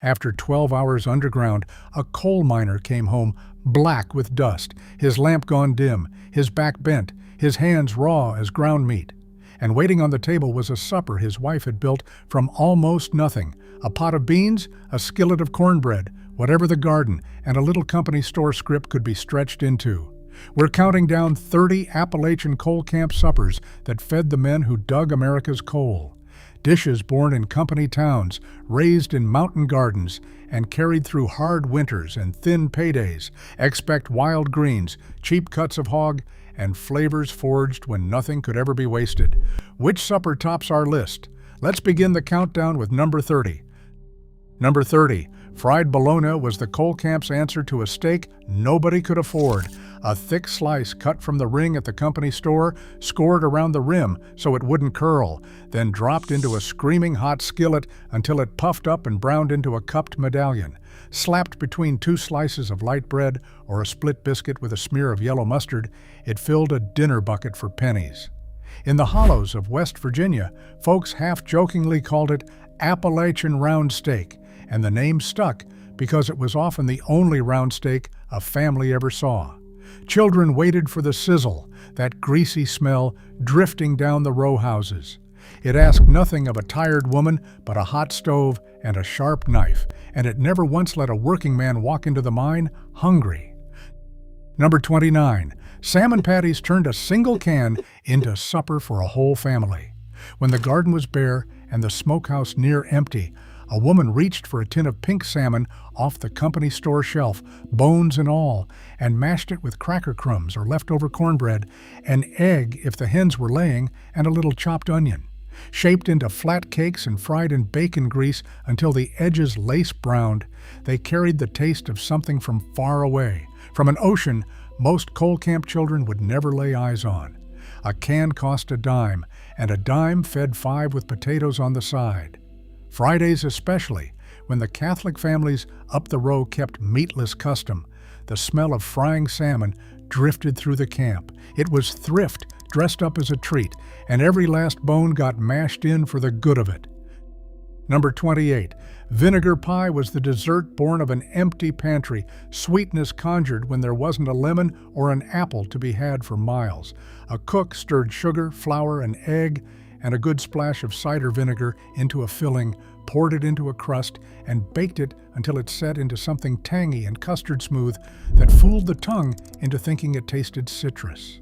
After 12 hours underground, a coal miner came home black with dust, his lamp gone dim, his back bent, his hands raw as ground meat. And waiting on the table was a supper his wife had built from almost nothing: a pot of beans, a skillet of cornbread, whatever the garden and a little company store script could be stretched into. We're counting down 30 Appalachian coal camp suppers that fed the men who dug America's coal. Dishes born in company towns, raised in mountain gardens, and carried through hard winters and thin paydays. Expect wild greens, cheap cuts of hog, and flavors forged when nothing could ever be wasted. Which supper tops our list? Let's begin the countdown with number 30. Number 30, fried bologna was the coal camp's answer to a steak nobody could afford. A thick slice cut from the ring at the company store, scored around the rim so it wouldn't curl, then dropped into a screaming hot skillet until it puffed up and browned into a cupped medallion. Slapped between 2 slices of light bread or a split biscuit with a smear of yellow mustard, it filled a dinner bucket for pennies. In the hollows of West Virginia, folks half-jokingly called it Appalachian round steak, and the name stuck because it was often the only round steak a family ever saw. Children waited for the sizzle, that greasy smell drifting down the row houses. It asked nothing of a tired woman but a hot stove and a sharp knife, and it never once let a working man walk into the mine hungry. Number 29. Salmon patties turned a single can into supper for a whole family. When the garden was bare and the smokehouse near empty, a woman reached for a tin of pink salmon off the company store shelf, bones and all, and mashed it with cracker crumbs or leftover cornbread, an egg if the hens were laying, and a little chopped onion. Shaped into flat cakes and fried in bacon grease until the edges lace-browned, they carried the taste of something from far away, from an ocean most coal camp children would never lay eyes on. A can cost a dime, and a dime fed 5 with potatoes on the side. Fridays especially, when the Catholic families up the row kept meatless custom, the smell of frying salmon drifted through the camp. It was thrift dressed up as a treat, and every last bone got mashed in for the good of it. Number 28. Vinegar pie was the dessert born of an empty pantry, sweetness conjured when there wasn't a lemon or an apple to be had for miles. A cook stirred sugar, flour, and egg, and a good splash of cider vinegar into a filling, poured it into a crust, and baked it until it set into something tangy and custard smooth that fooled the tongue into thinking it tasted citrus.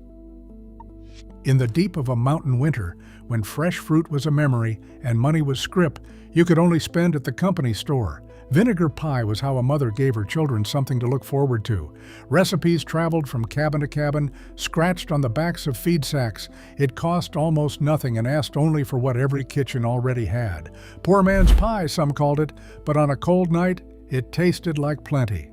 In the deep of a mountain winter, when fresh fruit was a memory and money was scrip you could only spend at the company store, vinegar pie was how a mother gave her children something to look forward to. Recipes traveled from cabin to cabin, scratched on the backs of feed sacks. It cost almost nothing and asked only for what every kitchen already had. Poor man's pie, some called it, but on a cold night, it tasted like plenty.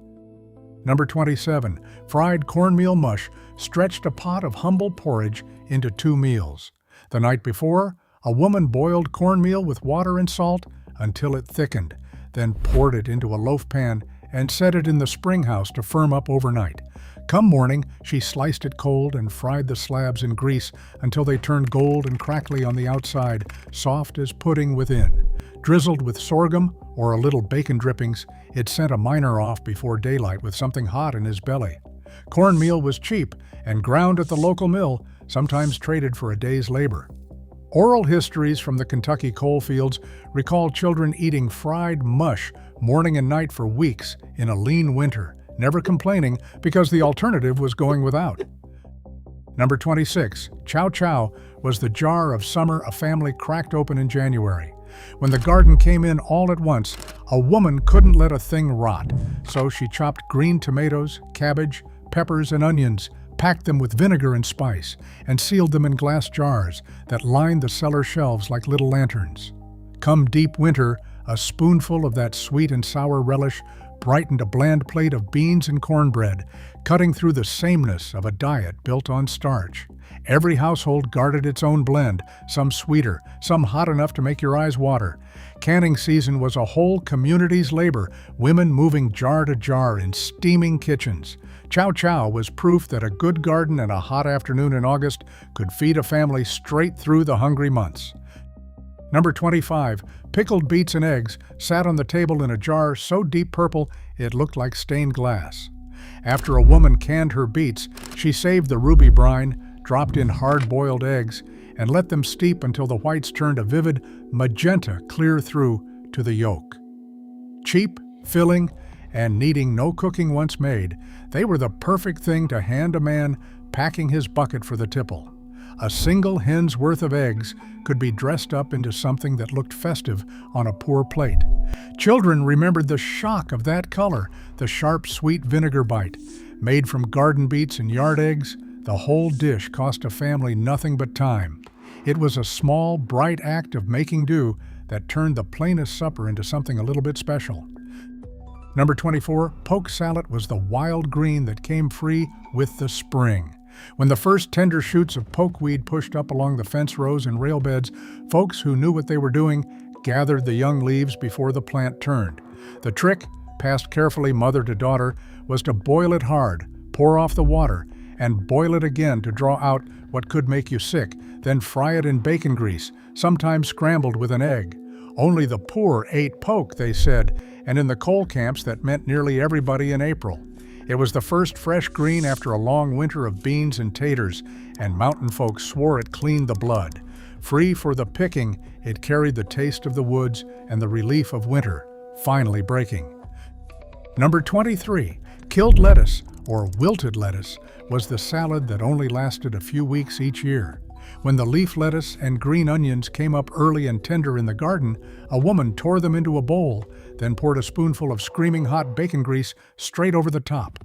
Number 27. Fried cornmeal mush stretched a pot of humble porridge into 2 meals. The night before, a woman boiled cornmeal with water and salt until it thickened, then poured it into a loaf pan and set it in the spring house to firm up overnight. Come morning, she sliced it cold and fried the slabs in grease until they turned gold and crackly on the outside, soft as pudding within. Drizzled with sorghum or a little bacon drippings, it sent a miner off before daylight with something hot in his belly. Cornmeal was cheap and ground at the local mill, sometimes traded for a day's labor. Oral histories from the Kentucky coal fields recall children eating fried mush morning and night for weeks in a lean winter, never complaining because the alternative was going without. Number 26. Chow chow was the jar of summer a family cracked open in January. When the garden came in all at once, a woman couldn't let a thing rot, so she chopped green tomatoes, cabbage, peppers, and onions, packed them with vinegar and spice, and sealed them in glass jars that lined the cellar shelves like little lanterns. Come deep winter, a spoonful of that sweet and sour relish brightened a bland plate of beans and cornbread, cutting through the sameness of a diet built on starch. Every household guarded its own blend, some sweeter, some hot enough to make your eyes water. Canning season was a whole community's labor, women moving jar to jar in steaming kitchens. Chow chow was proof that a good garden and a hot afternoon in August could feed a family straight through the hungry months. Number 25, pickled beets and eggs sat on the table in a jar so deep purple it looked like stained glass. After a woman canned her beets, she saved the ruby brine, dropped in hard-boiled eggs, and let them steep until the whites turned a vivid magenta clear through to the yolk. Cheap, filling, and needing no cooking once made, they were the perfect thing to hand a man packing his bucket for the tipple. A single hen's worth of eggs could be dressed up into something that looked festive on a poor plate. Children remembered the shock of that color, the sharp, sweet vinegar bite. Made from garden beets and yard eggs, the whole dish cost a family nothing but time. It was a small, bright act of making do that turned the plainest supper into something a little bit special. Number 24, poke salad was the wild green that came free with the spring. When the first tender shoots of pokeweed pushed up along the fence rows and rail beds, folks who knew what they were doing gathered the young leaves before the plant turned. The trick, passed carefully mother to daughter, was to boil it hard, pour off the water, and boil it again to draw out what could make you sick, then fry it in bacon grease, sometimes scrambled with an egg. Only the poor ate poke, they said, and in the coal camps that meant nearly everybody in April. It was the first fresh green after a long winter of beans and taters, and mountain folks swore it cleaned the blood. Free for the picking, it carried the taste of the woods and the relief of winter, finally breaking. Number 23, killed lettuce, or wilted lettuce, was the salad that only lasted a few weeks each year. When the leaf lettuce and green onions came up early and tender in the garden, a woman tore them into a bowl, then poured a spoonful of screaming hot bacon grease straight over the top.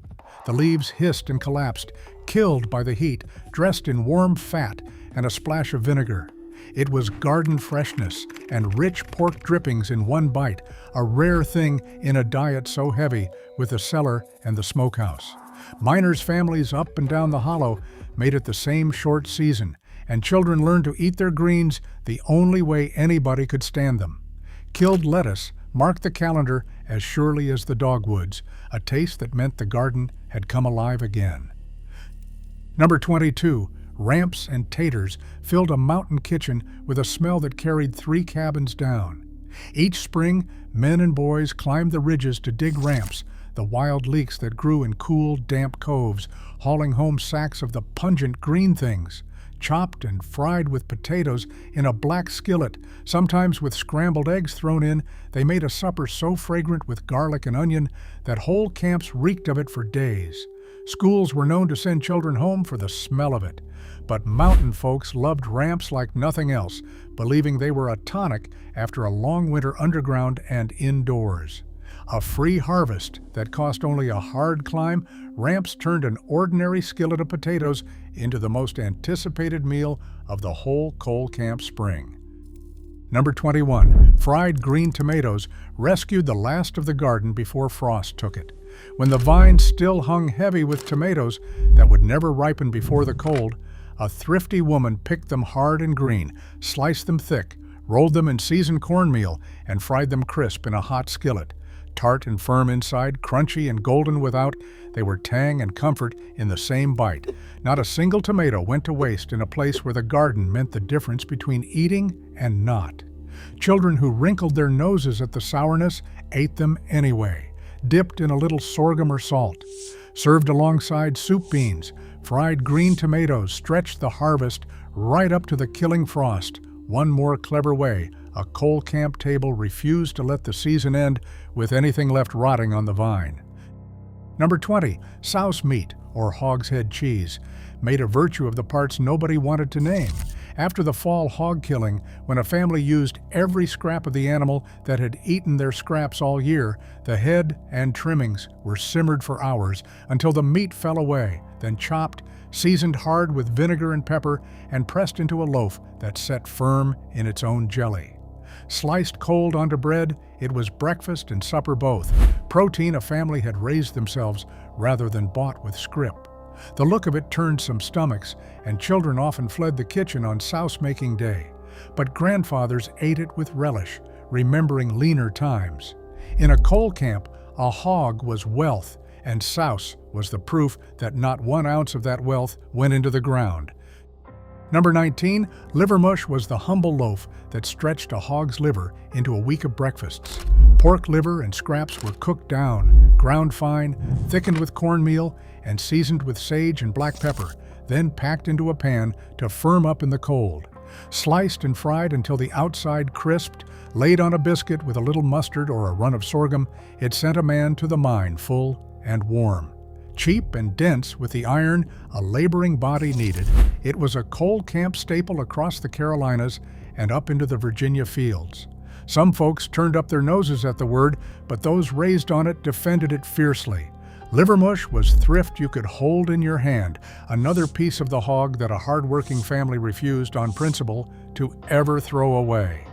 The leaves hissed and collapsed, killed by the heat, dressed in warm fat and a splash of vinegar. It was garden freshness and rich pork drippings in one bite, a rare thing in a diet so heavy with the cellar and the smokehouse. Miners' families up and down the hollow made it the same short season, and children learned to eat their greens the only way anybody could stand them. Killed lettuce marked the calendar as surely as the dogwoods, a taste that meant the garden had come alive again. Number 22, ramps and taters filled a mountain kitchen with a smell that carried 3 cabins down. Each spring, men and boys climbed the ridges to dig ramps, the wild leeks that grew in cool, damp coves, hauling home sacks of the pungent green things. Chopped and fried with potatoes in a black skillet, sometimes with scrambled eggs thrown in, they made a supper so fragrant with garlic and onion that whole camps reeked of it for days. Schools were known to send children home for the smell of it. But mountain folks loved ramps like nothing else, believing they were a tonic after a long winter underground and indoors. A free harvest that cost only a hard climb, ramps turned an ordinary skillet of potatoes into the most anticipated meal of the whole coal camp spring. Number 21, fried green tomatoes rescued the last of the garden before frost took it. When the vines still hung heavy with tomatoes that would never ripen before the cold, a thrifty woman picked them hard and green, sliced them thick, rolled them in seasoned cornmeal, and fried them crisp in a hot skillet. Tart and firm inside, crunchy and golden without, they were tang and comfort in the same bite. Not a single tomato went to waste in a place where the garden meant the difference between eating and not. Children who wrinkled their noses at the sourness ate them anyway, dipped in a little sorghum or salt. Served alongside soup beans, fried green tomatoes stretched the harvest right up to the killing frost. One more clever way a coal camp table refused to let the season end with anything left rotting on the vine. Number 20, souse meat, or hog's head cheese, made a virtue of the parts nobody wanted to name. After the fall hog killing, when a family used every scrap of the animal that had eaten their scraps all year, the head and trimmings were simmered for hours until the meat fell away, then chopped, seasoned hard with vinegar and pepper, and pressed into a loaf that set firm in its own jelly. Sliced cold onto bread, it was breakfast and supper both, protein a family had raised themselves rather than bought with scrip. The look of it turned some stomachs, and children often fled the kitchen on souse-making day. But grandfathers ate it with relish, remembering leaner times. In a coal camp, a hog was wealth, and souse was the proof that not 1 ounce of that wealth went into the ground. Number 19, liver mush was the humble loaf that stretched a hog's liver into a week of breakfasts. Pork liver and scraps were cooked down, ground fine, thickened with cornmeal, and seasoned with sage and black pepper, then packed into a pan to firm up in the cold. Sliced and fried until the outside crisped, laid on a biscuit with a little mustard or a run of sorghum, it sent a man to the mine full and warm. Cheap and dense with the iron a laboring body needed, it was a coal camp staple across the Carolinas and up into the Virginia fields. Some folks turned up their noses at the word, but those raised on it defended it fiercely. Liver mush was thrift you could hold in your hand, another piece of the hog that a hard-working family refused on principle to ever throw away.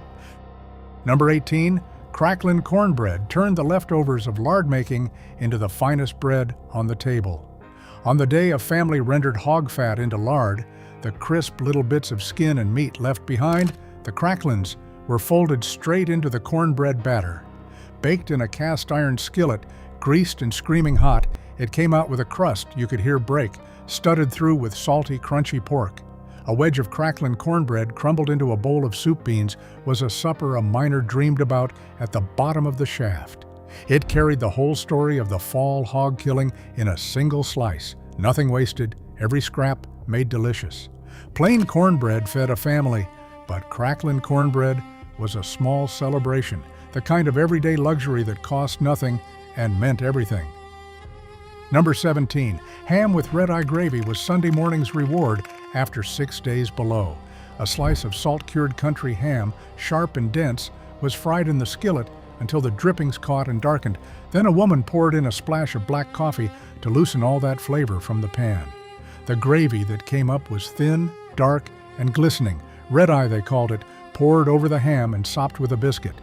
Number 18, crackling cornbread turned the leftovers of lard making into the finest bread on the table. On the day a family rendered hog fat into lard, the crisp little bits of skin and meat left behind, the cracklins, were folded straight into the cornbread batter. Baked in a cast iron skillet, greased and screaming hot, it came out with a crust you could hear break, studded through with salty, crunchy pork. A wedge of crackling cornbread crumbled into a bowl of soup beans was a supper a miner dreamed about at the bottom of the shaft. It carried the whole story of the fall hog killing in a single slice, nothing wasted, every scrap made delicious. Plain cornbread fed a family, but crackling cornbread was a small celebration, the kind of everyday luxury that cost nothing and meant everything. Number 17, ham with red-eye gravy was Sunday morning's reward after 6 days below. A slice of salt-cured country ham, sharp and dense, was fried in the skillet until the drippings caught and darkened. Then a woman poured in a splash of black coffee to loosen all that flavor from the pan. The gravy that came up was thin, dark, and glistening. Red-eye, they called it, poured over the ham and sopped with a biscuit.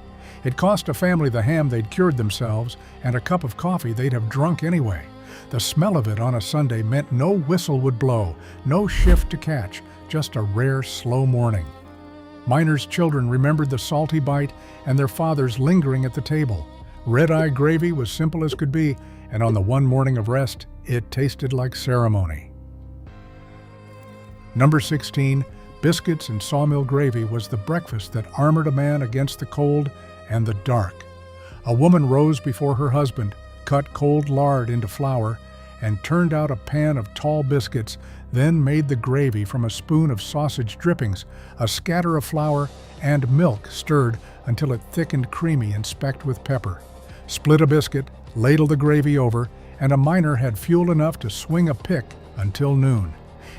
It cost a family the ham they'd cured themselves and a cup of coffee they'd have drunk anyway. The smell of it on a Sunday meant no whistle would blow, no shift to catch, just a rare, slow morning. Miners' children remembered the salty bite and their fathers lingering at the table. Red-eye gravy was simple as could be, and on the one morning of rest, it tasted like ceremony. Number 16, biscuits and sawmill gravy was the breakfast that armored a man against the cold and the dark. A woman rose before her husband, cut cold lard into flour, and turned out a pan of tall biscuits, then made the gravy from a spoon of sausage drippings, a scatter of flour, and milk stirred until it thickened creamy and specked with pepper. Split a biscuit, ladle the gravy over, and a miner had fuel enough to swing a pick until noon.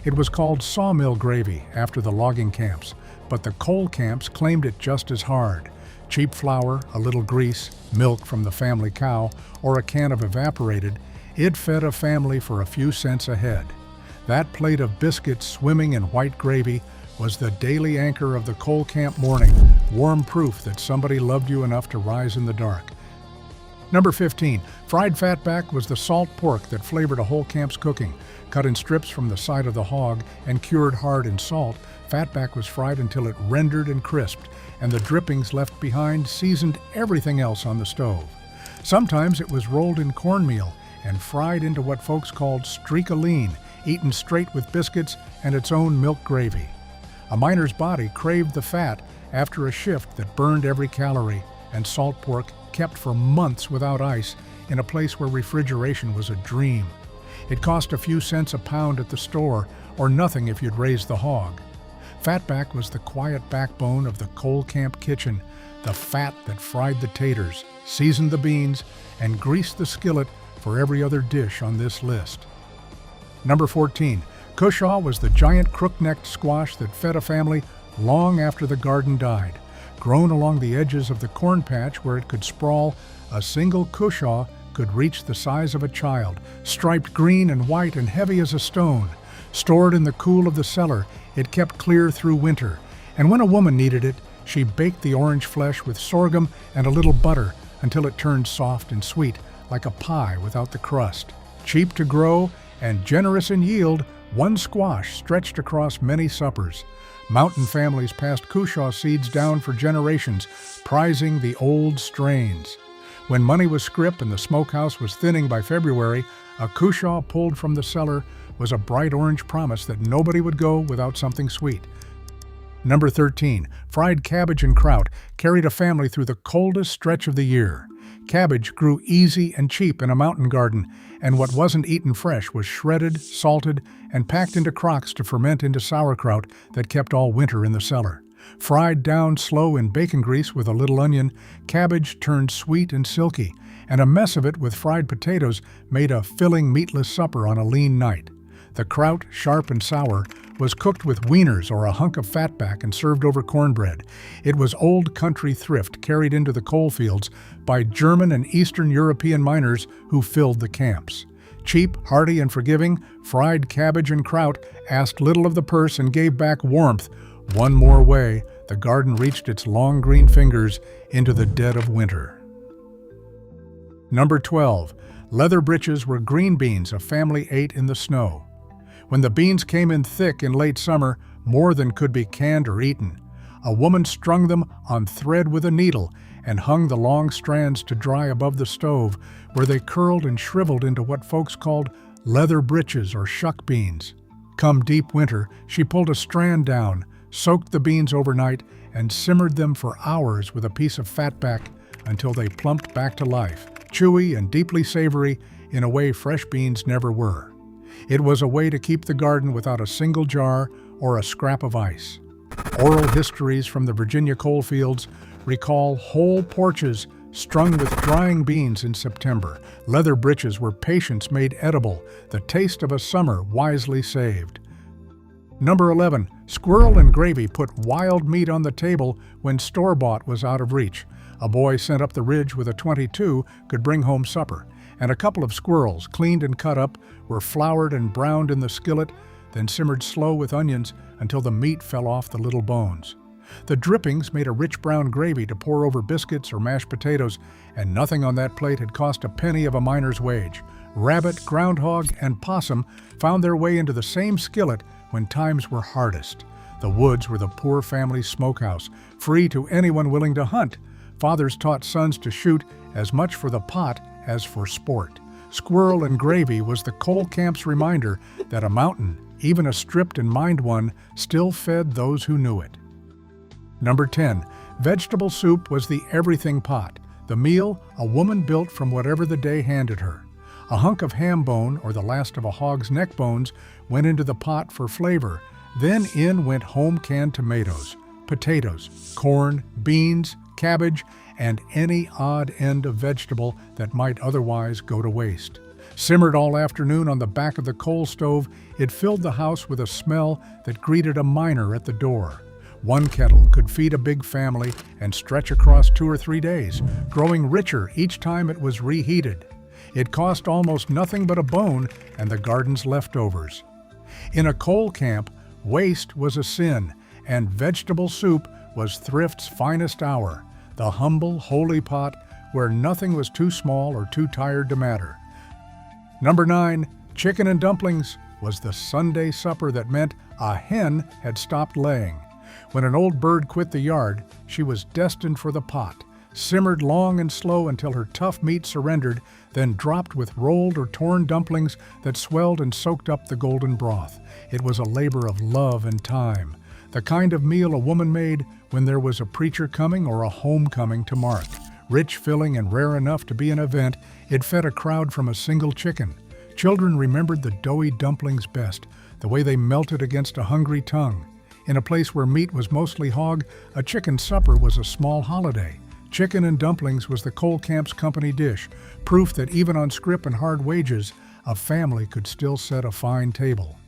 It was called sawmill gravy after the logging camps, but the coal camps claimed it just as hard. Cheap flour, a little grease, milk from the family cow, or a can of evaporated, it fed a family for a few cents a head. That plate of biscuits swimming in white gravy was the daily anchor of the coal camp morning, warm proof that somebody loved you enough to rise in the dark. Number 15, fried fatback was the salt pork that flavored a whole camp's cooking. Cut in strips from the side of the hog and cured hard in salt, fatback was fried until it rendered and crisped, and the drippings left behind seasoned everything else on the stove. Sometimes it was rolled in cornmeal and fried into what folks called streak-a-lean, eaten straight with biscuits and its own milk gravy. A miner's body craved the fat after a shift that burned every calorie, and salt pork kept for months without ice in a place where refrigeration was a dream. It cost a few cents a pound at the store, or nothing if you'd raised the hog. Fatback was the quiet backbone of the coal camp kitchen, the fat that fried the taters, seasoned the beans, and greased the skillet for every other dish on this list. Number 14, cushaw was the giant crook-necked squash that fed a family long after the garden died. Grown along the edges of the corn patch where it could sprawl, a single cushaw could reach the size of a child, striped green and white and heavy as a stone. Stored in the cool of the cellar, it kept clear through winter, and when a woman needed it, she baked the orange flesh with sorghum and a little butter until it turned soft and sweet, like a pie without the crust. Cheap to grow and generous in yield, one squash stretched across many suppers. Mountain families passed cushaw seeds down for generations, prizing the old strains. When money was scrip and the smokehouse was thinning by February, a cushaw pulled from the cellar was a bright orange promise that nobody would go without something sweet. Number 13, fried cabbage and kraut carried a family through the coldest stretch of the year. Cabbage grew easy and cheap in a mountain garden, and what wasn't eaten fresh was shredded, salted, and packed into crocks to ferment into sauerkraut that kept all winter in the cellar. Fried down slow in bacon grease with a little onion, cabbage turned sweet and silky, and a mess of it with fried potatoes made a filling meatless supper on a lean night. The kraut, sharp and sour, was cooked with wieners or a hunk of fatback and served over cornbread. It was old country thrift carried into the coal fields by German and Eastern European miners who filled the camps. Cheap, hearty, and forgiving, fried cabbage and kraut asked little of the purse and gave back warmth. One more way, the garden reached its long green fingers into the dead of winter. Number 12. Leather breeches were green beans a family ate in the snow. When the beans came in thick in late summer, more than could be canned or eaten. A woman strung them on thread with a needle and hung the long strands to dry above the stove, where they curled and shriveled into what folks called leather breeches or shuck beans. Come deep winter, she pulled a strand down, soaked the beans overnight, and simmered them for hours with a piece of fatback until they plumped back to life, chewy and deeply savory in a way fresh beans never were. It was a way to keep the garden without a single jar or a scrap of ice. Oral histories from the Virginia coal fields recall whole porches strung with drying beans in September. Leather breeches were patience made edible, the taste of a summer wisely saved. Number 11, squirrel and gravy put wild meat on the table when store-bought was out of reach. A boy sent up the ridge with a .22 could bring home supper, and a couple of squirrels, cleaned and cut up, were floured and browned in the skillet, then simmered slow with onions until the meat fell off the little bones. The drippings made a rich brown gravy to pour over biscuits or mashed potatoes, and nothing on that plate had cost a penny of a miner's wage. Rabbit, groundhog, and possum found their way into the same skillet when times were hardest. The woods were the poor family's smokehouse, free to anyone willing to hunt. Fathers taught sons to shoot as much for the pot as for sport. Squirrel and gravy was the coal camp's reminder that a mountain, even a stripped and mined one, still fed those who knew it. Number 10. Vegetable soup was the everything pot, the meal a woman built from whatever the day handed her. A hunk of ham bone or the last of a hog's neck bones went into the pot for flavor. Then in went home-canned tomatoes, potatoes, corn, beans, cabbage, and any odd end of vegetable that might otherwise go to waste. Simmered all afternoon on the back of the coal stove, it filled the house with a smell that greeted a miner at the door. One kettle could feed a big family and stretch across 2 or 3 days, growing richer each time it was reheated. It cost almost nothing but a bone and the garden's leftovers. In a coal camp, waste was a sin, and vegetable soup was thrift's finest hour, the humble, holy pot where nothing was too small or too tired to matter. Number 9, chicken and dumplings was the Sunday supper that meant a hen had stopped laying. When an old bird quit the yard, she was destined for the pot, simmered long and slow until her tough meat surrendered, then dropped with rolled or torn dumplings that swelled and soaked up the golden broth. It was a labor of love and time, the kind of meal a woman made when there was a preacher coming or a homecoming to mark. Rich, filling, and rare enough to be an event, it fed a crowd from a single chicken. Children remembered the doughy dumplings best, the way they melted against a hungry tongue. In a place where meat was mostly hog, a chicken supper was a small holiday. Chicken and dumplings was the coal camp's company dish, proof that even on scrip and hard wages, a family could still set a fine table.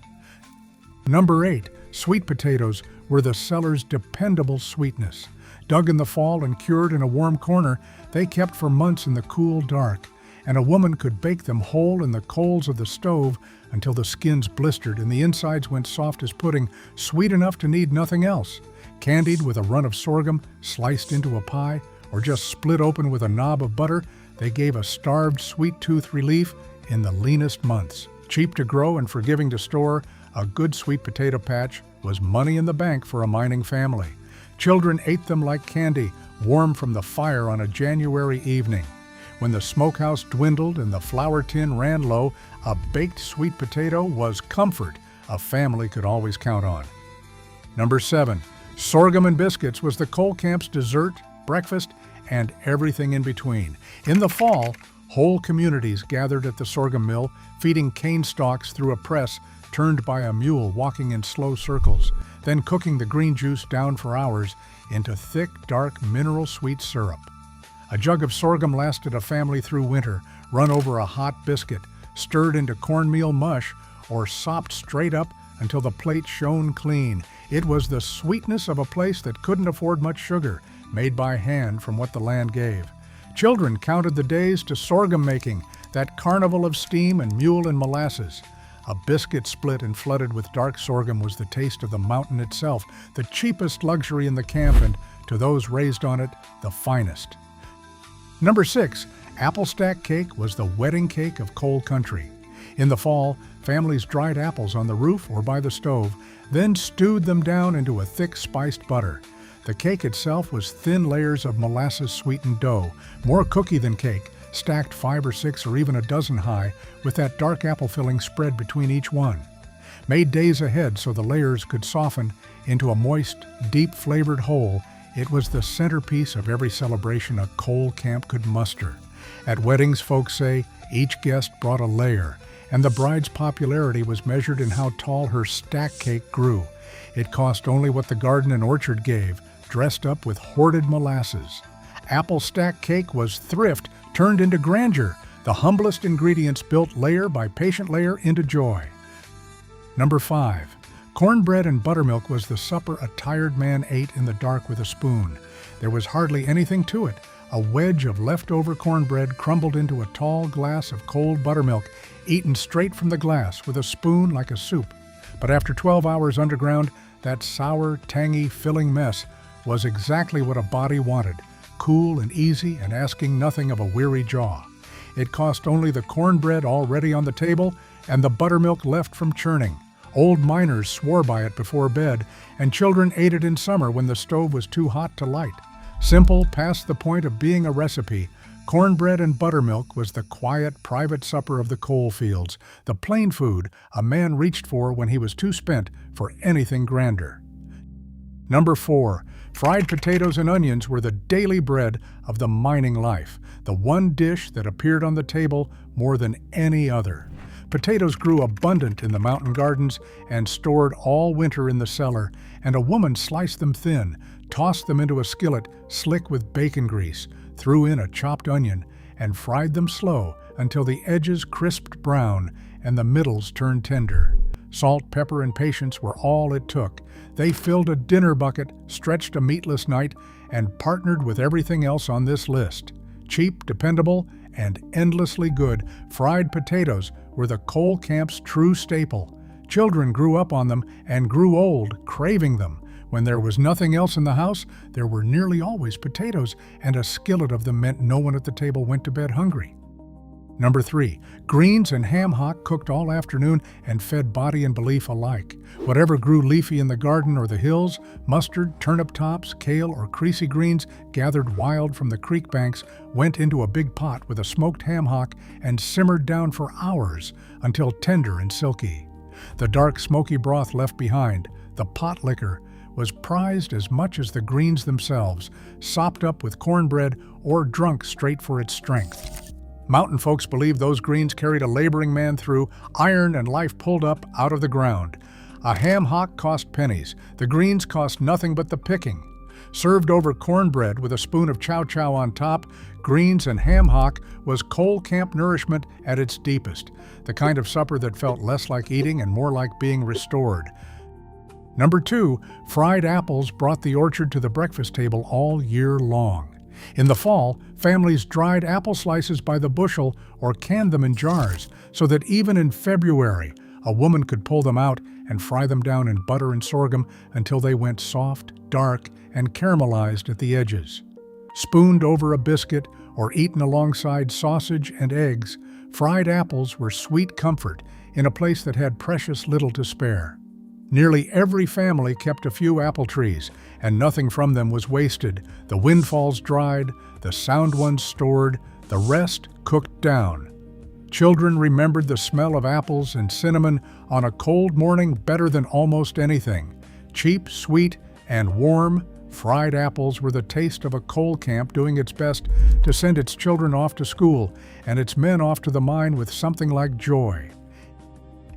Number 8, sweet potatoes were the cellar's dependable sweetness. Dug in the fall and cured in a warm corner, they kept for months in the cool dark, and a woman could bake them whole in the coals of the stove until the skins blistered and the insides went soft as pudding, sweet enough to need nothing else. Candied with a run of sorghum, sliced into a pie, or just split open with a knob of butter, they gave a starved sweet tooth relief in the leanest months. Cheap to grow and forgiving to store, a good sweet potato patch was money in the bank for a mining family. Children ate them like candy, warm from the fire on a January evening. When the smokehouse dwindled and the flour tin ran low, a baked sweet potato was comfort a family could always count on. Number 7. Sorghum and biscuits was the coal camp's dessert, breakfast, and everything in between. In the fall, whole communities gathered at the sorghum mill, feeding cane stalks through a press turned by a mule walking in slow circles, then cooking the green juice down for hours into thick, dark, mineral-sweet syrup. A jug of sorghum lasted a family through winter, run over a hot biscuit, stirred into cornmeal mush, or sopped straight up until the plate shone clean. It was the sweetness of a place that couldn't afford much sugar, made by hand from what the land gave. Children counted the days to sorghum making, that carnival of steam and mule and molasses. A biscuit split and flooded with dark sorghum was the taste of the mountain itself, the cheapest luxury in the camp, and to those raised on it, the finest. Number 6, apple stack cake was the wedding cake of coal country. In the fall, families dried apples on the roof or by the stove, then stewed them down into a thick spiced butter. The cake itself was thin layers of molasses-sweetened dough, more cookie than cake, stacked 5 or 6 or even a dozen high, with that dark apple filling spread between each one. Made days ahead so the layers could soften into a moist, deep-flavored whole, it was the centerpiece of every celebration a coal camp could muster. At weddings, folks say, each guest brought a layer, and the bride's popularity was measured in how tall her stack cake grew. It cost only what the garden and orchard gave, dressed up with hoarded molasses. Apple stack cake was thrift turned into grandeur, the humblest ingredients built layer by patient layer into joy. Number 5. Cornbread and buttermilk was the supper a tired man ate in the dark with a spoon. There was hardly anything to it. A wedge of leftover cornbread crumbled into a tall glass of cold buttermilk, eaten straight from the glass with a spoon like a soup. But after 12 hours underground, that sour, tangy, filling mess was exactly what a body wanted, cool and easy and asking nothing of a weary jaw. It cost only the cornbread already on the table and the buttermilk left from churning. Old miners swore by it before bed, and children ate it in summer when the stove was too hot to light. Simple past the point of being a recipe, cornbread and buttermilk was the quiet, private supper of the coal fields, the plain food a man reached for when he was too spent for anything grander. Number 4. Fried potatoes and onions were the daily bread of the mining life, the one dish that appeared on the table more than any other. Potatoes grew abundant in the mountain gardens and stored all winter in the cellar, and a woman sliced them thin, tossed them into a skillet slick with bacon grease, threw in a chopped onion, and fried them slow until the edges crisped brown and the middles turned tender. Salt, pepper, and patience were all it took. They filled a dinner bucket, stretched a meatless night, and partnered with everything else on this list. Cheap, dependable, and endlessly good, fried potatoes were the coal camp's true staple. Children grew up on them and grew old, craving them. When there was nothing else in the house, there were nearly always potatoes, and a skillet of them meant no one at the table went to bed hungry. Number 3, greens and ham hock cooked all afternoon and fed body and belief alike. Whatever grew leafy in the garden or the hills, mustard, turnip tops, kale, or creasy greens gathered wild from the creek banks went into a big pot with a smoked ham hock and simmered down for hours until tender and silky. The dark, smoky broth left behind, the pot liquor, was prized as much as the greens themselves, sopped up with cornbread or drunk straight for its strength. Mountain folks believed those greens carried a laboring man through, iron and life pulled up out of the ground. A ham hock cost pennies. The greens cost nothing but the picking. Served over cornbread with a spoon of chow-chow on top, greens and ham hock was coal camp nourishment at its deepest, the kind of supper that felt less like eating and more like being restored. Number 2, fried apples brought the orchard to the breakfast table all year long. In the fall, families dried apple slices by the bushel or canned them in jars, so that even in February, a woman could pull them out and fry them down in butter and sorghum until they went soft, dark, and caramelized at the edges. Spooned over a biscuit or eaten alongside sausage and eggs, fried apples were sweet comfort in a place that had precious little to spare. Nearly every family kept a few apple trees, and nothing from them was wasted. The windfalls dried, the sound ones stored, The rest cooked down. Children remembered the smell of apples and cinnamon on a cold morning better than almost anything. Cheap, sweet, and warm, fried apples were the taste of a coal camp doing its best to send its children off to school and its men off to the mine with something like joy.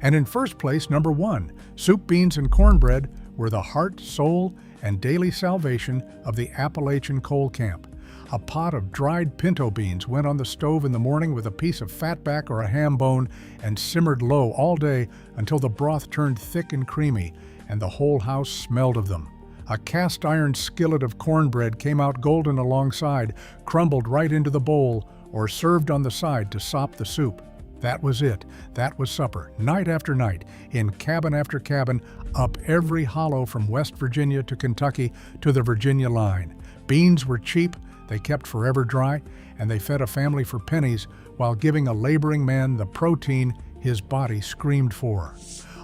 And in first place, number 1, soup, beans, and cornbread were the heart, soul, and daily salvation of the Appalachian coal camp. A pot of dried pinto beans went on the stove in the morning with a piece of fatback or a ham bone and simmered low all day until the broth turned thick and creamy, and the whole house smelled of them. A cast iron skillet of cornbread came out golden alongside, crumbled right into the bowl, or served on the side to sop the soup. That was it. That was supper, night after night, in cabin after cabin, up every hollow from West Virginia to Kentucky to the Virginia line. Beans were cheap, they kept forever dry, and they fed a family for pennies while giving a laboring man the protein his body screamed for.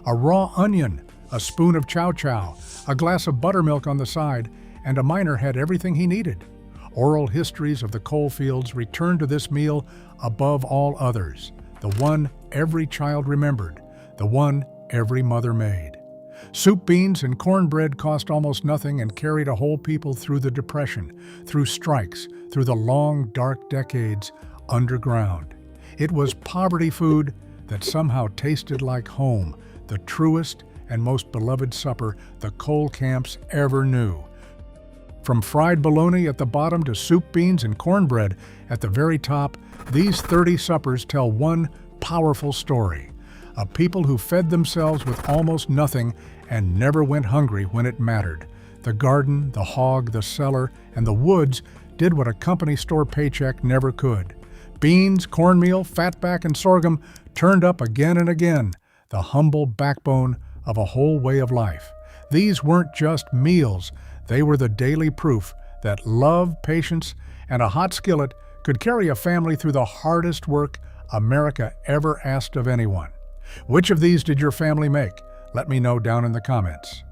A raw onion, a spoon of chow-chow, a glass of buttermilk on the side, and a miner had everything he needed. Oral histories of the coal fields returned to this meal above all others, the one every child remembered, the one every mother made. Soup, beans, and cornbread cost almost nothing and carried a whole people through the Depression, through strikes, through the long, dark decades underground. It was poverty food that somehow tasted like home, the truest and most beloved supper the coal camps ever knew. From fried bologna at the bottom to soup, beans, and cornbread at the very top, these 30 suppers tell one powerful story. A people who fed themselves with almost nothing and never went hungry when it mattered. The garden, the hog, the cellar, and the woods did what a company store paycheck never could. Beans, cornmeal, fatback, and sorghum turned up again and again, the humble backbone of a whole way of life. These weren't just meals, they were the daily proof that love, patience, and a hot skillet could carry a family through the hardest work America ever asked of anyone. Which of these did your family make? Let me know down in the comments.